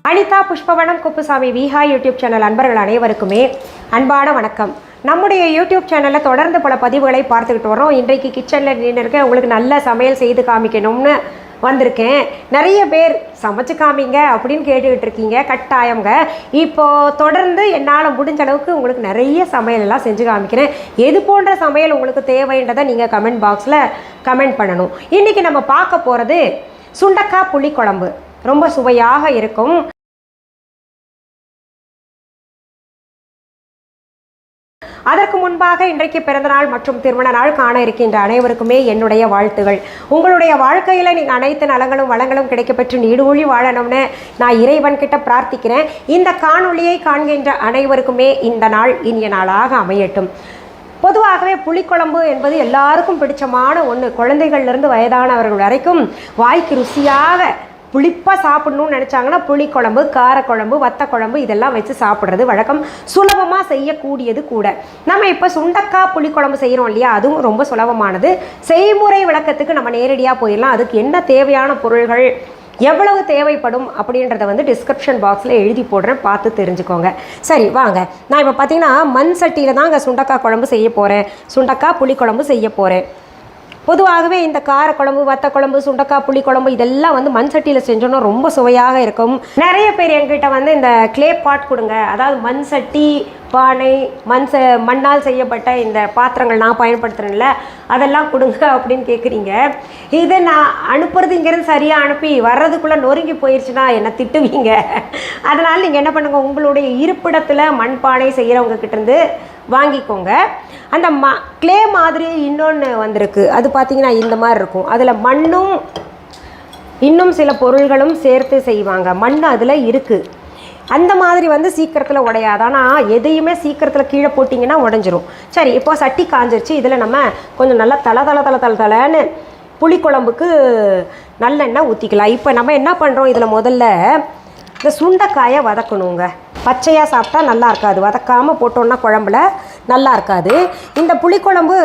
Anitha புஷ்பவனம்குப்புசாமி Viha YouTube channel அன்பர்கள் அனைவருக்குமே அன்பான வணக்கம். நம்முடைய யூடியூப் சேனலில் தொடர்ந்து பல பதிவுகளை பார்த்துக்கிட்டு வரோம். இன்றைக்கு கிச்சனில் நின்றுருக்கேன். உங்களுக்கு நல்ல சமையல் செய்து காமிக்கணும்னு வந்திருக்கேன். நிறைய பேர் சமைச்சு காமிங்க அப்படின்னு கேட்டுக்கிட்டு இருக்கீங்க. கட்டாயங்க. இப்போது தொடர்ந்து என்னால் முடிஞ்ச அளவுக்கு உங்களுக்கு நிறைய சமையலெல்லாம் செஞ்சு காமிக்கிறேன். எது போன்ற சமையல் உங்களுக்கு தேவைன்றதை நீங்கள் கமெண்ட் பாக்ஸில் கமெண்ட் பண்ணணும். இன்றைக்கி நம்ம பார்க்க போகிறது சுண்டக்காய் புளிக்குழம்பு. ரொம்ப சுவையாக இருக்கும். அதற்கு முன்பாக இன்றைக்கு பிறந்தநாள் மற்றும் திருமண நாள் காண இருக்கின்ற அனைவருக்குமே என்னுடைய வாழ்த்துகள். உங்களுடைய வாழ்க்கையில் நீங்கள் அனைத்து நலங்களும் வளங்களும் கிடைக்கப்பெற்று நீடூழி வாழணும்னு நான் இறைவன் கிட்ட பிரார்த்திக்கிறேன். இந்த காணொளியை காண்கின்ற அனைவருக்குமே இந்த நாள் இனிய நாளாக அமையட்டும். பொதுவாகவே புளிக்குழம்பு என்பது எல்லாருக்கும் பிடிச்சமான ஒன்று. குழந்தைகள்லேருந்து வயதானவர்கள் வரைக்கும் வாய்க்கு ருசியாக புளிப்பாக சாப்பிடணும்னு நினச்சாங்கன்னா புளிக்குழம்பு, காரக்குழம்பு, வத்தக்குழம்பு இதெல்லாம் வச்சு சாப்பிட்றது வழக்கம். சுலபமாக செய்யக்கூடியது கூட. நம்ம இப்போ சுண்டக்காய் புளிக்குழம்பு செய்கிறோம் இல்லையா, அதுவும் ரொம்ப சுலபமானது. செய்முறை விளக்கத்துக்கு நம்ம நேரடியாக போயிடலாம். அதுக்கு என்ன தேவையான பொருள்கள், எவ்வளவு தேவைப்படும் அப்படின்றத டிஸ்கிரிப்ஷன் பாக்ஸில் எழுதி போடுறேன், பார்த்து தெரிஞ்சுக்கோங்க. சரி வாங்க. நான் இப்போ பார்த்தீங்கன்னா மண் சட்டியில் தான் சுண்டக்காய் குழம்பு செய்ய போகிறேன். சுண்டக்காய் புளிக்குழம்பு செய்ய போகிறேன். பொதுவாகவே இந்த காரக்குழம்பு, வத்தக்குழம்பு, சுண்டக்காய் புளிக்குழம்பு இதெல்லாம் மண் சட்டியில் செஞ்சோன்னா ரொம்ப சுவையாக இருக்கும். நிறைய பேர் என்கிட்ட இந்த கிளே பாட் கொடுங்க, அதாவது மண் சட்டி, பானை, மண்ணால் செய்யப்பட்ட இந்த பாத்திரங்கள் நான் பயன்படுத்துகிறேன்ல அதெல்லாம் கொடுங்க அப்படின்னு கேட்குறீங்க. இதை நான் அனுப்புறது இங்கேருந்து சரியாக அனுப்பி வர்றதுக்குள்ளே நொறுங்கி போயிடுச்சுன்னா என்னை திட்டுவீங்க. அதனால் நீங்கள் என்ன பண்ணுங்கள், உங்களுடைய இருப்பிடத்தில் மண்பானை செய்கிறவங்க கிட்டேருந்து வாங்கிக்கோங்க. அந்த கிளே மாதிரி இன்னொன்று வந்திருக்கு. அது பார்த்திங்கன்னா இந்த மாதிரி இருக்கும். அதில் மண்ணும் இன்னும் சில பொருள்களும் சேர்த்து செய்வாங்க. மண் அதில் இருக்குது. அந்த மாதிரி சீக்கிரத்தில் உடையாது. ஆனால் எதையுமே சீக்கிரத்தில் கீழே போட்டிங்கன்னா உடஞ்சிரும். சரி, இப்போ சட்டி காஞ்சிருச்சு. இதில் நம்ம கொஞ்சம் நல்லா தலை புளிக்குழம்புக்கு நல்லெண்ணெய் ஊற்றிக்கலாம். இப்போ நம்ம என்ன பண்ணுறோம், இதில் முதல்ல இந்த சுண்டைக்காயை வதக்கணுங்க. பச்சையாக சாப்பிட்டா நல்லா இருக்காது, வதக்காமல் போட்டோன்னா குழம்புல நல்லா இருக்காது. இந்த புளிக்குழம்பு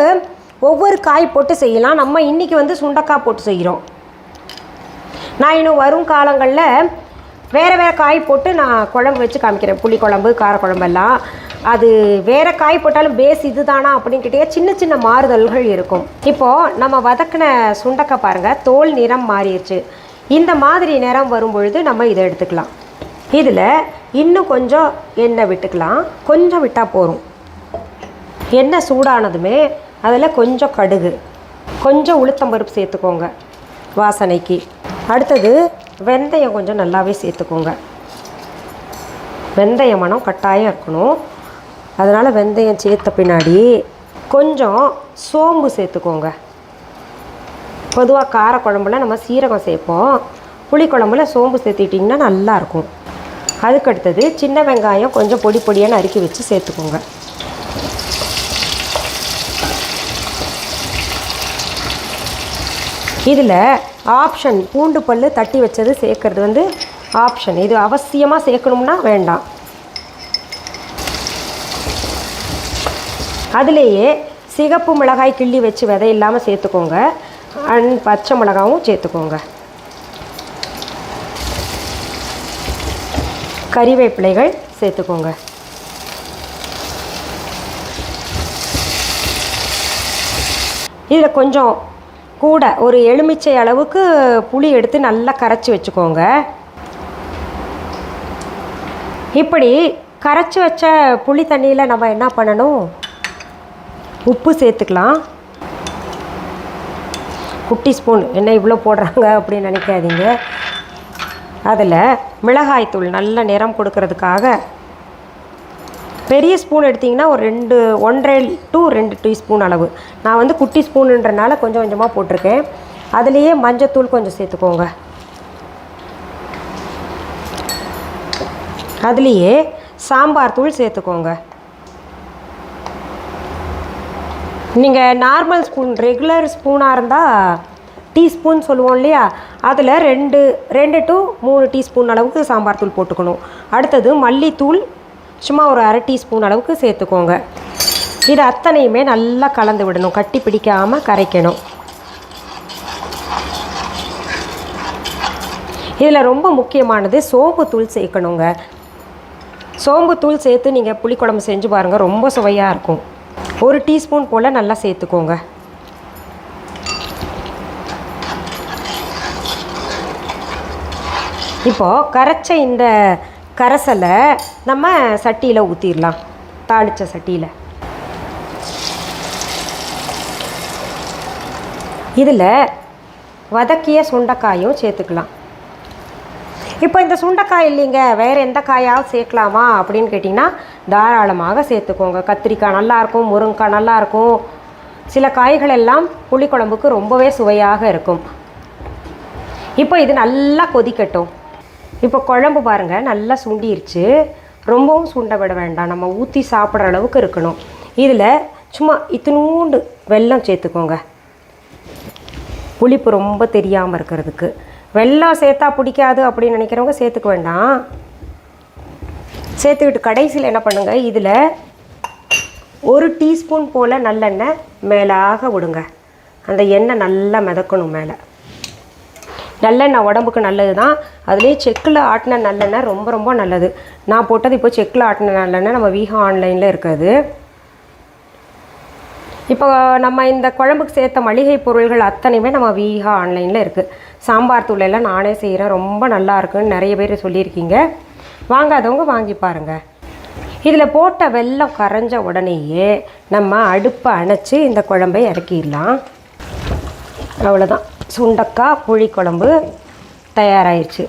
ஒவ்வொரு காய் போட்டு செய்யலாம். நம்ம இன்றைக்கி சுண்டைக்காய் போட்டு செய்கிறோம். நான் இன்னும் வரும் காலங்களில் வேறு காய் போட்டு நான் குழம்பு வச்சு காமிக்கிறேன். புளிக்குழம்பு, காரக்குழம்பெல்லாம் அது வேறு காய் போட்டாலும் பேஸ் இது தானா அப்படின்னு கேட்டே சின்ன சின்ன மாறுதல்கள் இருக்கும். இப்போது நம்ம வதக்கின சுண்டைக்காய் பாருங்கள், தோல் நிறம் மாறிடுச்சு. இந்த மாதிரி நிறம் வரும்பொழுது நம்ம இதை எடுத்துக்கலாம். இதில் இன்னும் கொஞ்சம் எண்ணெய் விட்டுக்கலாம். கொஞ்சம் விட்டால் போதும். எண்ணெய் சூடானதுமே அதில் கொஞ்சம் கடுகு, கொஞ்சம் உளுத்தம்பருப்பு சேர்த்துக்கோங்க வாசனைக்கு. அடுத்தது வெந்தயம் கொஞ்சம் நல்லாவே சேர்த்துக்கோங்க. வெந்தய மனம் கட்டாயம் இருக்கணும். அதனால் வெந்தயம் சேர்த்த பின்னாடி கொஞ்சம் சோம்பு சேர்த்துக்கோங்க. பொதுவாக காரக்குழம்புல நம்ம சீரகம் சேர்ப்போம். புளிக்குழம்புல சோம்பு சேர்த்துட்டிங்கன்னா நல்லாயிருக்கும். அதுக்கடுத்தது சின்ன வெங்காயம் கொஞ்சம் பொடி பொடியாக நறுக்கி வச்சு சேர்த்துக்கோங்க. இதில் ஆப்ஷன், பூண்டு பல் தட்டி வச்சது சேர்க்குறது ஆப்ஷன். இது அவசியமாக சேர்க்கணும்னா வேண்டாம். அதுலேயே சிகப்பு மிளகாய் கிள்ளி வச்சு விதை இல்லாமல் சேர்த்துக்கோங்க. அண்ட் பச்சை மிளகாவும் சேர்த்துக்கோங்க. கறிவேப்பிலைகள் சேர்த்துக்கோங்க. இதில் கொஞ்சம் கூட ஒரு எலுமிச்சை அளவுக்கு புளி எடுத்து நல்லா கரைச்சி வச்சுக்கோங்க. இப்படி கரைச்சி வச்ச புளி தண்ணியில் நம்ம என்ன பண்ணணும், உப்பு சேர்த்துக்கலாம். குட்டி ஸ்பூன், என்ன இவ்வளோ போடுறாங்க அப்படின்னு நினைக்காதீங்க. அதில் மிளகாய்த்தூள் நல்ல நிறம் கொடுக்கறதுக்காக பெரிய ஸ்பூன் எடுத்திங்கன்னா ஒரு 1.5 to 2 டீஸ்பூன் அளவு. நான் குட்டி ஸ்பூனுன்றனால கொஞ்சம் கொஞ்சமாக போட்டிருக்கேன். அதுலேயே மஞ்சத்தூள் கொஞ்சம் சேர்த்துக்கோங்க. அதுலேயே சாம்பார் தூள் சேர்த்துக்கோங்க. நீங்கள் நார்மல் ஸ்பூன், ரெகுலர் ஸ்பூனாக இருந்தால் டீஸ்பூன் சொல்லுவோம் இல்லையா, அதில் 2 to 3 டீஸ்பூன் அளவுக்கு சாம்பார் தூள் போட்டுக்கணும். அடுத்தது மல்லித்தூள் சும்மா ஒரு 1/2 டீஸ்பூன் அளவுக்கு சேர்த்துக்கோங்க. இது அத்தனையுமே நல்லா கலந்து விடணும். கட்டி பிடிக்காமல் கரைக்கணும். இதில் ரொம்ப முக்கியமானது சோம்புத்தூள் சேர்க்கணுங்க. சோம்புத்தூள் சேர்த்து நீங்கள் புளிக்குழம்பு செஞ்சு பாருங்கள், ரொம்ப சுவையாக இருக்கும். 1 டீஸ்பூன் போல் நல்லா சேர்த்துக்கோங்க. இப்போது கரைச்ச இந்த கரைசலை நம்ம சட்டியில் ஊற்றிடலாம். தாளித்த சட்டியில் இதில் வதக்கிய சுண்டைக்காயும் சேர்த்துக்கலாம். இப்போ இந்த சுண்டைக்காய் இல்லைங்க, வேறு எந்த காயாவது சேர்க்கலாமா அப்படின்னு கேட்டிங்கன்னா தாராளமாக சேர்த்துக்கோங்க. கத்திரிக்காய் நல்லாயிருக்கும், முருங்கைக்காய் நல்லாயிருக்கும். சில காய்கள் எல்லாம் புளிக்குழம்புக்கு ரொம்பவே சுவையாக இருக்கும். இப்போ இது நல்லா கொதிக்கட்டும். இப்போ குழம்பு பாருங்கள் நல்லா சுண்டிருச்சு. ரொம்பவும் சுண்ட விட வேண்டாம், நம்ம ஊற்றி சாப்பிட்ற அளவுக்கு இருக்கணும். இதில் சும்மா இத்தினூண்டு வெல்லம் சேர்த்துக்கோங்க, புளிப்பு ரொம்ப தெரியாமல் இருக்கிறதுக்கு. வெல்லம் சேர்த்தா பிடிக்காது அப்படின்னு நினைக்கிறவங்க சேர்த்துக்க வேண்டாம். சேர்த்துக்கிட்டு கடைசியில் என்ன பண்ணுங்கள், இதில் 1 டீஸ்பூன் போல் நல்லெண்ணெய் மேலாக விடுங்க. அந்த எண்ணெய் நல்லா மிதக்கணும் மேலே. நல்லெண்ணெய் உடம்புக்கு நல்லது தான். அதுலேயும் செக்கில் ஆட்டின நல்லெண்ணெய் ரொம்ப ரொம்ப நல்லது. நான் போட்டது இப்போ செக்கில் ஆட்டின நல்லெண்ணெய் நம்ம வீஹா ஆன்லைனில் இருக்காது. இப்போ நம்ம இந்த குழம்புக்கு சேர்த்த மளிகை பொருள்கள் அத்தனையுமே நம்ம வீஹா ஆன்லைனில் இருக்குது. சாம்பார் தூளெல்லாம் நானே செய்கிறேன், ரொம்ப நல்லா இருக்குன்னு நிறைய பேர் சொல்லியிருக்கீங்க. வாங்காதவங்க வாங்கி பாருங்கள். இதில் போட்ட வெல்லம் கரைஞ்ச உடனேயே நம்ம அடுப்பை அணைச்சி இந்த குழம்பை இறக்கிடலாம். அவ்வளோதான், சுண்டக்காய் புளிக்குழம்பு தயாராகிடுச்சு.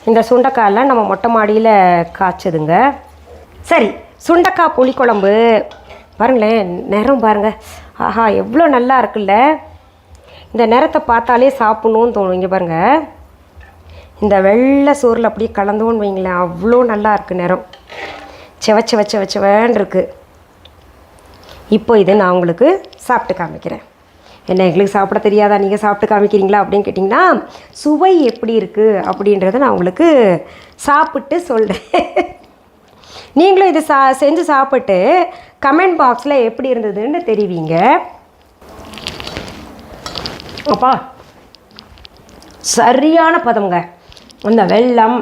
இந்த சுண்டைக்காயெல்லாம் நம்ம மொட்டை மாடியில் காய்ச்சதுங்க. சரி, சுண்டக்காய் புளிக்குழம்பு பாருங்களேன், நிறம் பாருங்கள், ஆஹா எவ்வளோ நல்லா இருக்குல்ல. இந்த நிறத்தை பார்த்தாலே சாப்பிட்ணுன்னு தோணும். இங்கே பாருங்கள், இந்த வெள்ளை சோறில் அப்படியே கலந்தோன்னு வைங்களேன், அவ்வளோ நல்லா இருக்குது. நிறம் செவச்சவேன்னு இருக்குது. இப்போ இது நான் உங்களுக்கு சாப்பிட்டு காமிக்கிறேன். என்ன எங்களுக்கு சாப்பிட தெரியாதா, நீங்கள் சாப்பிட்டு காமிக்கிறீங்களா அப்படின்னு கேட்டிங்கன்னா, சுவை எப்படி இருக்குது அப்படின்றத நான் உங்களுக்கு சாப்பிட்டு சொல்கிறேன். நீங்களும் இது செஞ்சு சாப்பிட்டு கமெண்ட் பாக்ஸில் எப்படி இருந்ததுன்னு தெரிவிங்க. அப்பா சரியான பதம்ங்க. அந்த வெல்லம்,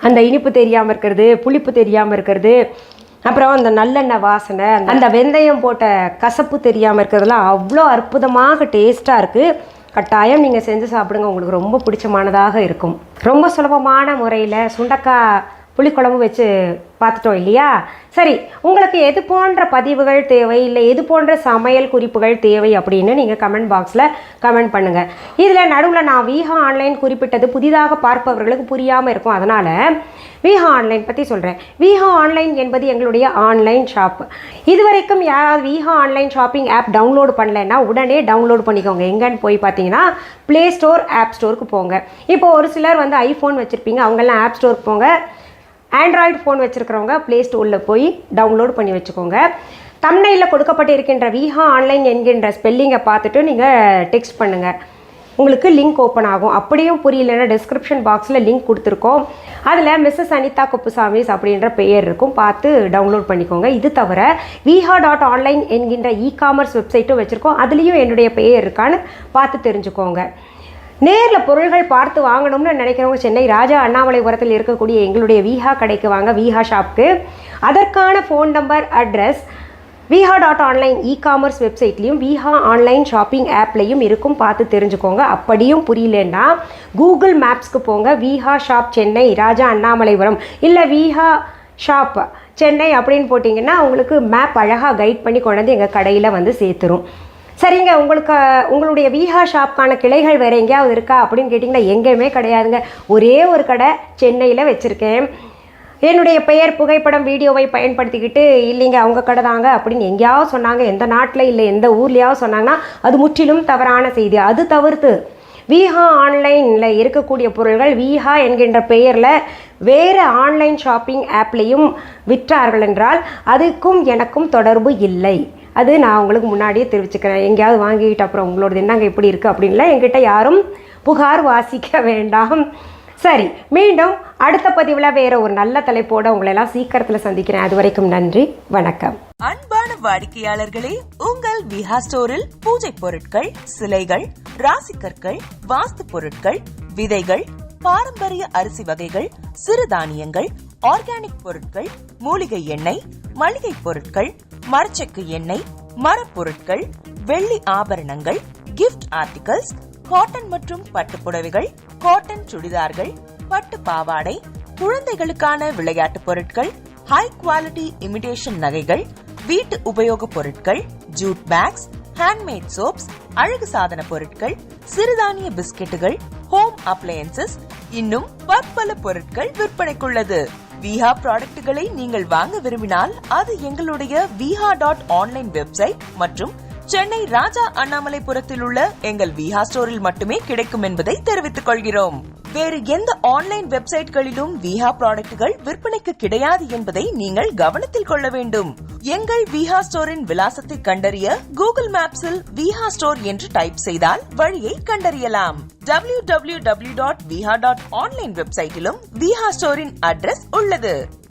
அந்த இனிப்பு தெரியாமல் இருக்கிறது, புளிப்பு தெரியாமல் இருக்கிறது, அப்புறம் அந்த நல்லெண்ணெய் வாசனை, அந்த வெந்தயம் போட்ட கசப்பு தெரியாமல் இருக்கிறதுலாம் அவ்வளோ அற்புதமாக டேஸ்ட்டாக இருக்குது. கட்டாயம் நீங்கள் செஞ்சு சாப்பிடுங்க, உங்களுக்கு ரொம்ப பிடிச்சமானதாக இருக்கும். ரொம்ப சுலபமான முறையில் சுண்டக்காய் புளிக்குழம்பு வச்சு பார்த்துட்டோம் இல்லையா? சரி, உங்களுக்கு எது போன்ற பதிவுகள் தேவை, இல்லை எது போன்ற சமையல் குறிப்புகள் தேவை அப்படின்னு நீங்கள் கமெண்ட் பாக்ஸில் கமெண்ட் பண்ணுங்கள். இதில் நடுவில் நான் வீஹா ஆன்லைன் குறிப்பிட்டது புதிதாக பார்ப்பவர்களுக்கு புரியாமல் இருக்கும், அதனால் வீஹா ஆன்லைன் பற்றி சொல்கிறேன். வீஹா ஆன்லைன் என்பது எங்களுடைய ஆன்லைன் ஷாப். இதுவரைக்கும் யாராவது Veeha online shopping app download பண்ணலைன்னா உடனே டவுன்லோடு பண்ணிக்கோங்க. எங்கன்னு போய் பார்த்தீங்கன்னா ப்ளே ஸ்டோர், ஆப் ஸ்டோருக்கு போங்க. இப்போ ஒரு சிலர் வந்து ஐஃபோன் வச்சுருப்பீங்க, அவங்கெல்லாம் ஆப் ஸ்டோருக்கு போங்க. ஆண்ட்ராய்டு ஃபோன் வச்சுருக்கிறவங்க ப்ளே ஸ்டோரில் போய் டவுன்லோட் பண்ணி வச்சுக்கோங்க. தம்ப்நெயிலில் கொடுக்கப்பட்டு இருக்கின்ற வீஹா ஆன்லைன் என்கின்ற ஸ்பெல்லிங்கை பார்த்துட்டு நீங்கள் டெக்ஸ்ட் பண்ணுங்கள், உங்களுக்கு லிங்க் ஓப்பன் ஆகும். அப்படியும் புரியலன்னா டிஸ்கிரிப்ஷன் பாக்ஸில் லிங்க் கொடுத்துருக்கோம், அதில் மிஸ்ஸஸ் அனிதா குப்புசாமிஸ் அப்படின்ற பெயர் இருக்கும், பார்த்து டவுன்லோட் பண்ணிக்கோங்க. இது தவிர வீஹா.ஆன்லைன் என்கின்ற இ-காமர்ஸ் வெப்சைட்டும் வச்சுருக்கோம், அதுலேயும் என்னுடைய பெயர் இருக்கான்னு பார்த்து தெரிஞ்சுக்கோங்க. நேரில் பொருள்கள் பார்த்து வாங்கணும்னு நினைக்கிறவங்க சென்னை ராஜா அண்ணாமலைபுரத்தில் இருக்கக்கூடிய எங்களுடைய வீஹா கடைக்கு வாங்க, வீஹா ஷாப்க்கு. அதற்கான phone number, address Veeha online e-commerce வெப்சைட்லேயும் வீஹா ஆன்லைன் ஷாப்பிங் ஆப்லேயும் இருக்கும், பார்த்து தெரிஞ்சுக்கோங்க. அப்படியும் புரியலன்னா கூகுள் மேப்ஸ்க்கு போங்க, வீஹா ஷாப் சென்னை ராஜா அண்ணாமலைபுரம் இல்லை வீஹா ஷாப் சென்னை அப்படின்னு போட்டிங்கன்னா உங்களுக்கு மேப் அழகாக கைட் பண்ணி கொண்டாந்து எங்கள் கடையில் வந்து சேர்த்துரும். சரிங்க, உங்களுடைய வீஹா ஷாப்க்கான கிளைகள் வேறு எங்கேயாவது இருக்கா அப்படின்னு கேட்டிங்கன்னா எங்கேயுமே கிடையாதுங்க. ஒரே ஒரு கடை சென்னையில் வச்சுருக்கேன். என்னுடைய பெயர், புகைப்படம், வீடியோவை பயன்படுத்திக்கிட்டு இல்லைங்க அவங்க கடை தாங்க அப்படின்னு எங்கேயாவது சொன்னாங்க, எந்த நாட்டில் இல்லை எந்த ஊர்லேயாவது சொன்னாங்கன்னா அது முற்றிலும் தவறான செய்தி. அது தவிர்த்து வீஹா ஆன்லைனில் இருக்கக்கூடிய பொருள்கள் வீஹா என்கின்ற பெயரில் வேறு ஆன்லைன் ஷாப்பிங் ஆப்லேயும் விற்றார்கள் என்றால் அதுக்கும் எனக்கும் தொடர்பு இல்லை. அது நான் உங்களுக்கு முன்னாடியே தெரிவிச்சுக்கிறேன். எங்கேயாவது வாங்கிக்கிட்டு அப்புறம் உங்களோடது என்னங்க எப்படி இருக்குது அப்படின்லாம் என்கிட்ட யாரும் புகார் வாசிக்க வேண்டாம். சரி, மீண்டும் அடுத்த பதிவில் வேற ஒரு நல்ல தலைப்போட உங்களெல்லாம் சீக்கிரத்தில் சந்திக்கிறேன். அது வரைக்கும் நன்றி, வணக்கம். அன்பான வாடிக்கையாளர்களே, உங்கள் வீஹா ஸ்டோரில் பூஜை பொருட்கள், சிலைகள், ராசிக்கற்கள், வாஸ்து பொருட்கள், விதைகள், பாரம்பரிய அரிசி வகைகள், சிறுதானியங்கள், ஆர்கானிக் பொருட்கள், மூலிகை எண்ணெய், மளிகை பொருட்கள், மரச்செக்கு எண்ணெய், மரப்பொருட்கள், வெள்ளி ஆபரணங்கள், கிஃப்ட் ஆர்டிகல்ஸ், காட்டன் மற்றும் பட்டு புடவைகள், காட்டன் சுடிதார்கள், பட்டு பாவாடை, குழந்தைகளுக்கான விளையாட்டு பொருட்கள், ஹை குவாலிட்டி இமிடேஷன் நகைகள், வீட்டு உபயோக பொருட்கள், ஜூட் பேக்ஸ், ஹேண்ட்மேட் சோப்ஸ், அழகு சாதன பொருட்கள், சிறுதானிய பிஸ்கெட்டுகள், ஹோம் அப்ளையன்சஸ், இன்னும் பற்பல பொருட்கள் விற்பனைக்குள்ளது. விஹா ப்ராடக்ட்களை நீங்கள் வாங்க விரும்பினால் அது எங்களுடைய viha.online வெப்சைட் மற்றும் சென்னை ராஜா அண்ணாமலைபுரத்தில் உள்ள எங்கள் விஹா ஸ்டோரில் மட்டுமே கிடைக்கும் என்பதை தெரிவித்துக் கொள்கிறோம். வேறு எந்த ஆன்லைன் வெப்சைட்களிலும் விஹா ப்ராடக்ட்கள் விற்பனைக்கு கிடையாது என்பதை நீங்கள் கவனத்தில் கொள்ள வேண்டும். எங்கள் விஹா ஸ்டோரின் விலாசத்தை கண்டறிய கூகுள் மேப்ஸில் விஹா ஸ்டோர் என்று டைப் செய்தால் வழியை கண்டறியலாம். www.viha.online வெப்சைட்டிலும் விஹா ஸ்டோரின் அட்ரஸ் உள்ளது.